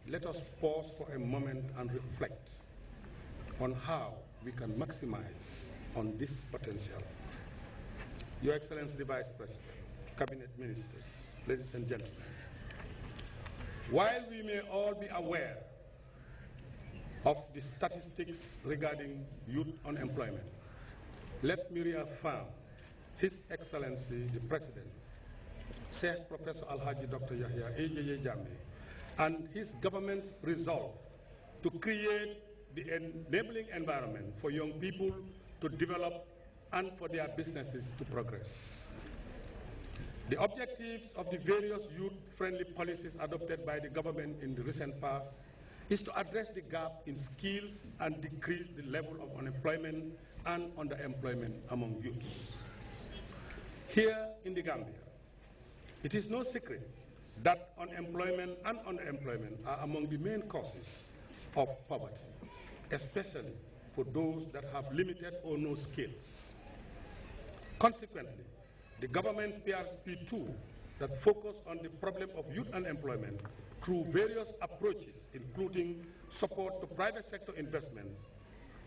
let us pause for a moment and reflect on how we can maximize on this potential. Your Excellency the Vice President, Cabinet Ministers, ladies and gentlemen, while we may all be aware of the statistics regarding youth unemployment, let me reaffirm His Excellency the President, Sheikh Professor Alhaji Dr. Yahya A.J. Jammeh, and his government's resolve to create the enabling environment for young people to develop and for their businesses to progress. The objectives of the various youth-friendly policies adopted by the government in the recent past is to address the gap in skills and decrease the level of unemployment and underemployment among youths. Here in the Gambia, it is no secret that unemployment and underemployment are among the main causes of poverty, especially for those that have limited or no skills. Consequently, the government's PRSP2 that focus on the problem of youth unemployment through various approaches, including support to private sector investment,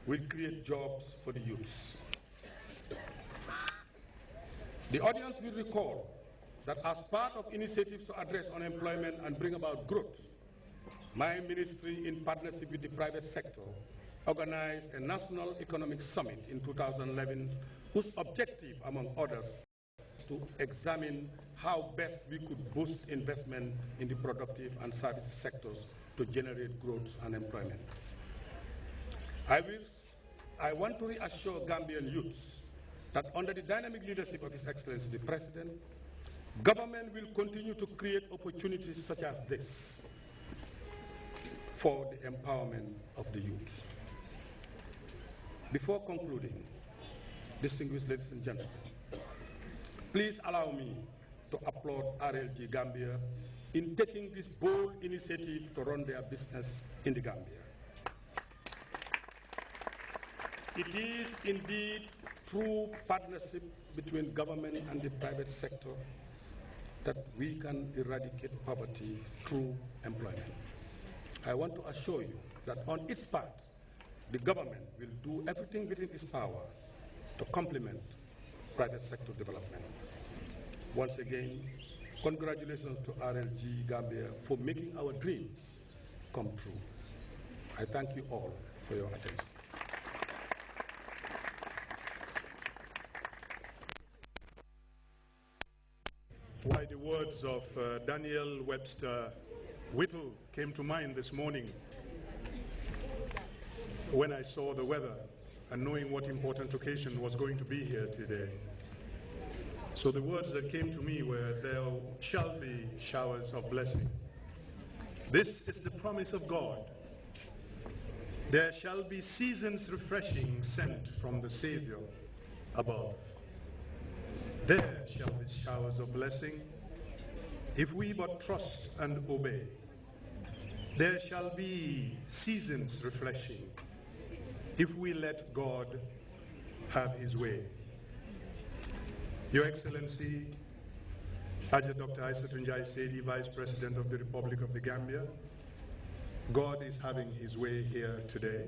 will create jobs for the youths. The audience will recall that as part of initiatives to address unemployment and bring about growth, my ministry, in partnership with the private sector, organized a National Economic Summit in 2011, whose objective, among others, is to examine how best we could boost investment in the productive and service sectors to generate growth and employment. I want to reassure Gambian youths that under the dynamic leadership of His Excellency the President, government will continue to create opportunities such as this for the empowerment of the youth. Before concluding, distinguished ladies and gentlemen, please allow me to applaud RLG Gambia in taking this bold initiative to run their business in the Gambia. It is indeed true partnership between government and the private sector that we can eradicate poverty through employment. I want to assure you that on its part, the government will do everything within its power to complement private sector development. Once again, congratulations to RLG Gambia for making our dreams come true. I thank you all for your attention. Why the words of Daniel Webster Whittle came to mind this morning when I saw the weather and knowing what important occasion was going to be here today. So the words that came to me were, there shall be showers of blessing. This is the promise of God. There shall be seasons refreshing sent from the Savior above. There shall be showers of blessing if we but trust and obey. There shall be seasons refreshing if we let God have His way. Your Excellency, Ajah Dr. Aissatou Njie Sedi, Vice President of the Republic of the Gambia, God is having His way here today.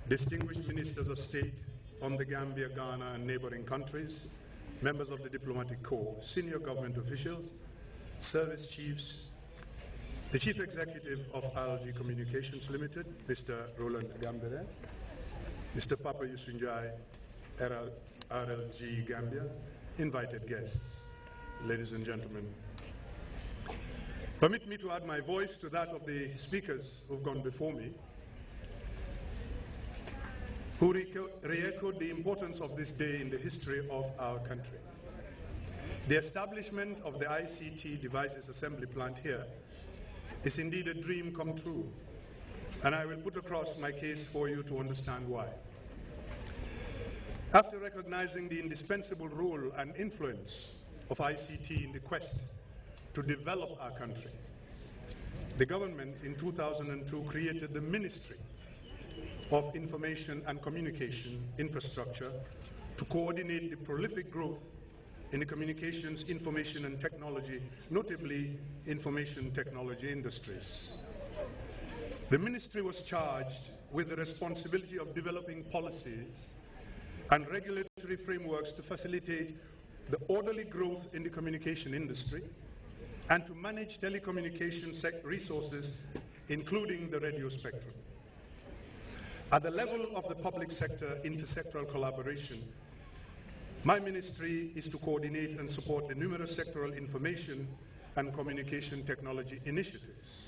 Distinguished Ministers of State from the Gambia, Ghana, and neighboring countries, members of the Diplomatic Corps, senior government officials, service chiefs, the Chief Executive of RLG Communications Limited, Mr. Roland Gambere, Mr. Papa Yusunjai, RLG Gambia, invited guests, ladies and gentlemen. Permit me to add my voice to that of the speakers who've gone before me, who re-echoed the importance of this day in the history of our country. The establishment of the ICT Devices Assembly Plant here is indeed a dream come true, and I will put across my case for you to understand why. After recognizing the indispensable role and influence of ICT in the quest to develop our country, the government in 2002 created the Ministry of Information and Communication Infrastructure to coordinate the prolific growth in the communications, information and technology, notably information technology industries. The ministry was charged with the responsibility of developing policies and regulatory frameworks to facilitate the orderly growth in the communication industry and to manage telecommunication resources, including the radio spectrum. At the level of the public sector intersectoral collaboration, my ministry is to coordinate and support the numerous sectoral information and communication technology initiatives.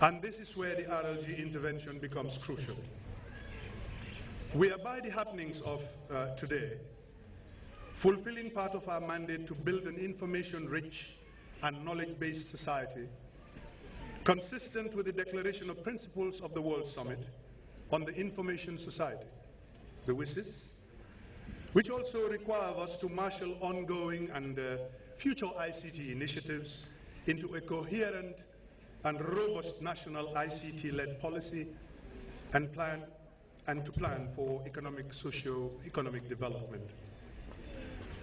And this is where the RLG intervention becomes crucial. We are, by the happenings of today, fulfilling part of our mandate to build an information-rich and knowledge-based society consistent with the Declaration of Principles of the World Summit on the Information Society, the WSIS, which also require us to marshal ongoing and future ICT initiatives into a coherent and robust national ICT-led policy and to plan for economic, socio-economic development.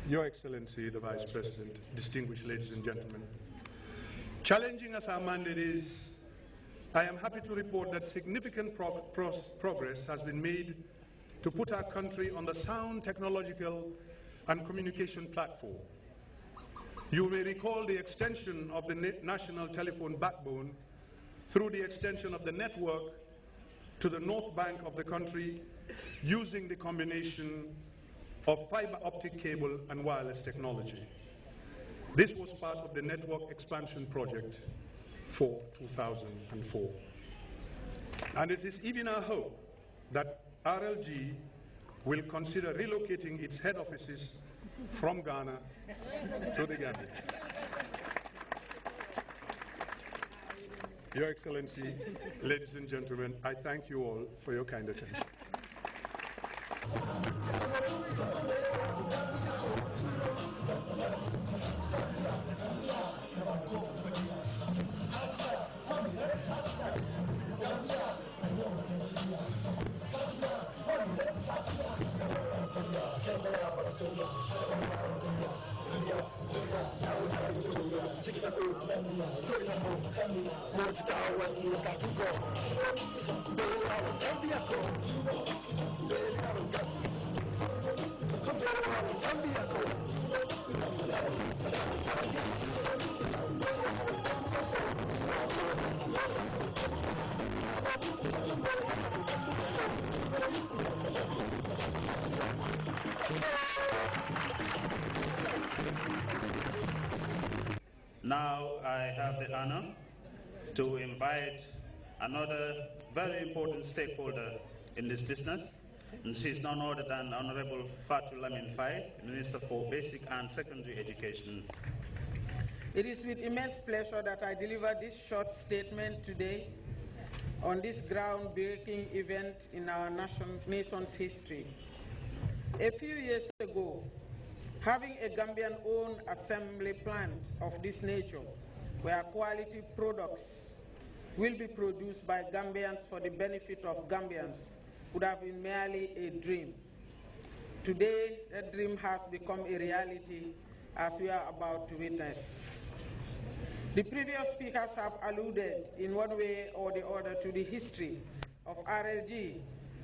Your Excellency, the Vice President, distinguished ladies and gentlemen, challenging as our mandate is, I am happy to report that significant progress has been made to put our country on the sound technological and communication platform. You may recall the extension of the national telephone backbone through the extension of the network to the north bank of the country using the combination of fiber optic cable and wireless technology. This was part of the network expansion project for 2004. And it is even our hope that RLG will consider relocating its head offices from Ghana to the Gambia. Your Excellency, ladies and gentlemen, I thank you all for your kind attention. Now I have the honor to invite another very important stakeholder in this business, and she is none other than Honorable Fatou Lamin Faye, Minister for Basic and Secondary Education. It is with immense pleasure that I deliver this short statement today on this groundbreaking event in our nation's history. A few years ago, having a Gambian-owned assembly plant of this nature, where quality products will be produced by Gambians for the benefit of Gambians, would have been merely a dream. Today, that dream has become a reality, as we are about to witness. The previous speakers have alluded in one way or the other to the history of RLG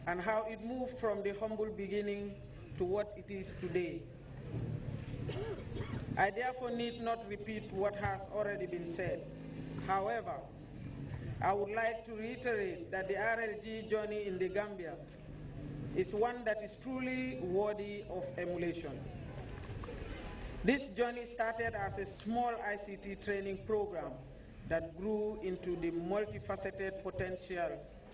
and how it moved from the humble beginning to what it is today. I therefore need not repeat what has already been said. However, I would like to reiterate that the RLG journey in the Gambia is one that is truly worthy of emulation. This journey started as a small ICT training program that grew into the multifaceted potentials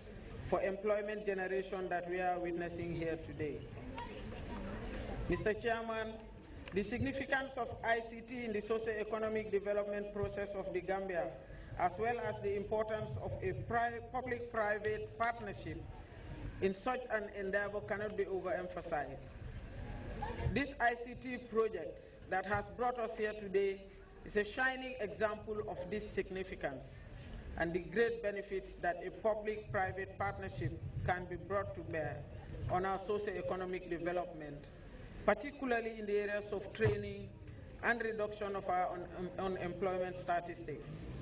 for employment generation that we are witnessing here today. Mr. Chairman, the significance of ICT in the socio-economic development process of the Gambia, as well as the importance of a public-private partnership in such an endeavor, cannot be overemphasized. This ICT project that has brought us here today is a shining example of this significance and the great benefits that a public-private partnership can be brought to bear on our socio-economic development, particularly in the areas of training and reduction of our unemployment statistics.